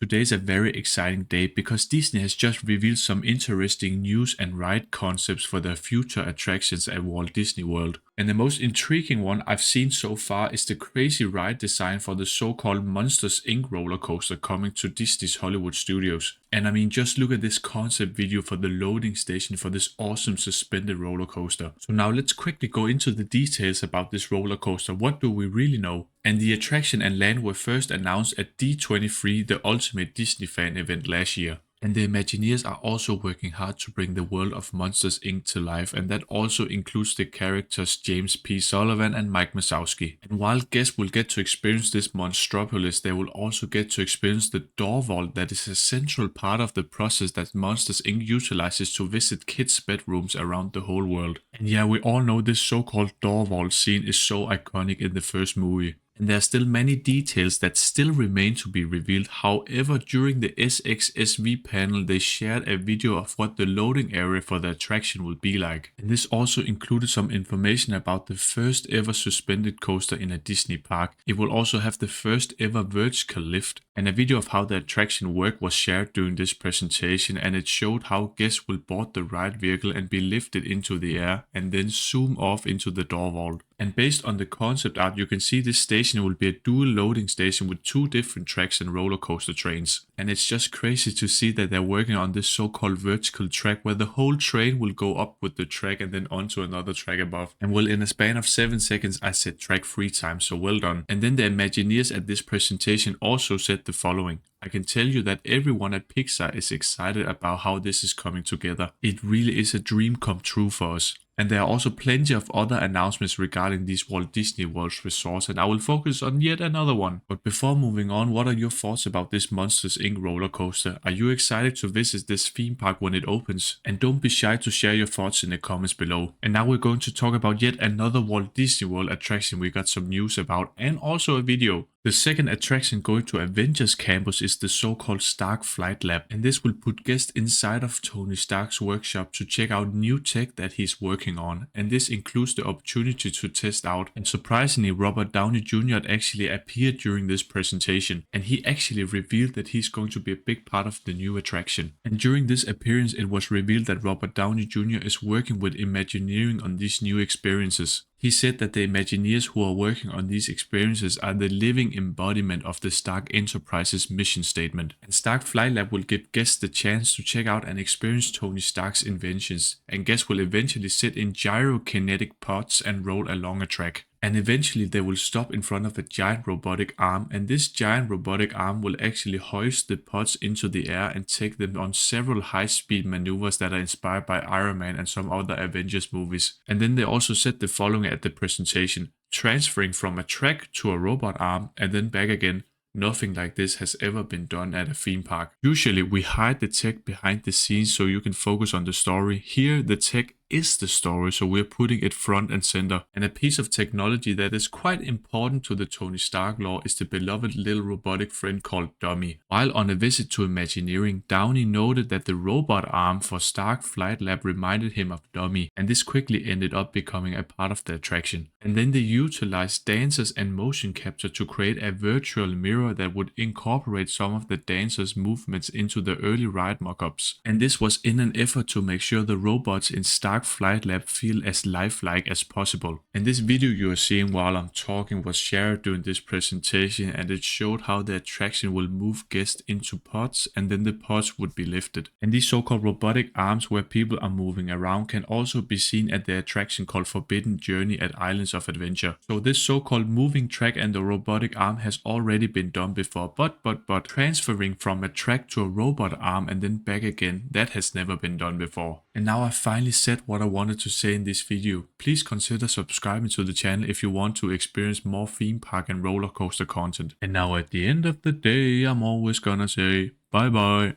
Today is a very exciting day because Disney has just revealed some interesting news and ride concepts for their future attractions at Walt Disney World. And the most intriguing one I've seen so far is the crazy ride design for the so-called Monsters Inc. roller coaster coming to Disney's Hollywood studios. And I mean, just look at this concept video for the loading station for this awesome suspended roller coaster. So now let's quickly go into the details about this roller coaster. What do we really know? And the attraction and land were first announced at D23, the ultimate Disney fan event last year. And the Imagineers are also working hard to bring the world of Monsters Inc. to life, and that also includes the characters James P. Sullivan and Mike Wazowski. And while guests will get to experience this Monstropolis, they will also get to experience the door vault that is a central part of the process that Monsters Inc. utilizes to visit kids' bedrooms around the whole world. And yeah, we all know this so-called door vault scene is so iconic in the first movie. And there are still many details that still remain to be revealed. However, during the SXSV panel, they shared a video of what the loading area for the attraction will be like. And this also included some information about the first ever suspended coaster in a Disney park. It will also have the first ever vertical lift. And a video of how the attraction worked was shared during this presentation, and it showed how guests will board the ride vehicle and be lifted into the air and then zoom off into the door vault. And based on the concept art, you can see this station will be a dual loading station with two different tracks and roller coaster trains. And it's just crazy to see that they're working on this so-called vertical track where the whole train will go up with the track and then onto another track above. And well, in a span of 7 seconds, I said track 3 times, so well done. And then the Imagineers at this presentation also said the following. I can tell you that everyone at Pixar is excited about how this is coming together. It really is a dream come true for us. And there are also plenty of other announcements regarding these Walt Disney World resorts, and I will focus on yet another one. But before moving on, what are your thoughts about this Monsters Inc. roller coaster? Are you excited to visit this theme park when it opens? And don't be shy to share your thoughts in the comments below. And now we're going to talk about yet another Walt Disney World attraction we got some news about, and also a video. The second attraction going to Avengers Campus is the so-called Stark Flight Lab, and this will put guests inside of Tony Stark's workshop to check out new tech that he's working on, and this includes the opportunity to test out. And surprisingly, Robert Downey Jr. actually appeared during this presentation, and he actually revealed that he's going to be a big part of the new attraction. And during this appearance, it was revealed that Robert Downey Jr. is working with Imagineering on these new experiences. He said that the Imagineers who are working on these experiences are the living embodiment of the Stark Enterprise's mission statement. And Stark Flight Lab will give guests the chance to check out and experience Tony Stark's inventions, and guests will eventually sit in gyrokinetic pods and roll along a track. And eventually they will stop in front of a giant robotic arm, and this giant robotic arm will actually hoist the pods into the air and take them on several high-speed maneuvers that are inspired by Iron Man and some other Avengers movies. And then they also said the following at the presentation: transferring from a track to a robot arm and then back again. Nothing like this has ever been done at a theme park. Usually we hide the tech behind the scenes so you can focus on the story. Here the tech is the story, so we're putting it front and center. And a piece of technology that is quite important to the Tony Stark lore is the beloved little robotic friend called Dummy. While on a visit to Imagineering, Downey noted that the robot arm for Stark Flight Lab reminded him of Dummy, and this quickly ended up becoming a part of the attraction. And then they utilized dancers and motion capture to create a virtual mirror that would incorporate some of the dancers' movements into the early ride mock-ups. And this was in an effort to make sure the robots in Stark Flight Lab feel as lifelike as possible. And this video you are seeing while I'm talking was shared during this presentation, and it showed how the attraction will move guests into pods and then the pods would be lifted. And these so-called robotic arms where people are moving around can also be seen at the attraction called Forbidden Journey at Islands of Adventure. So this so-called moving track and the robotic arm has already been done before, but transferring from a track to a robot arm and then back again, that has never been done before. And now I finally said what I wanted to say in this video. Please consider subscribing to the channel if you want to experience more theme park and roller coaster content. And now at the end of the day, I'm always gonna say bye bye.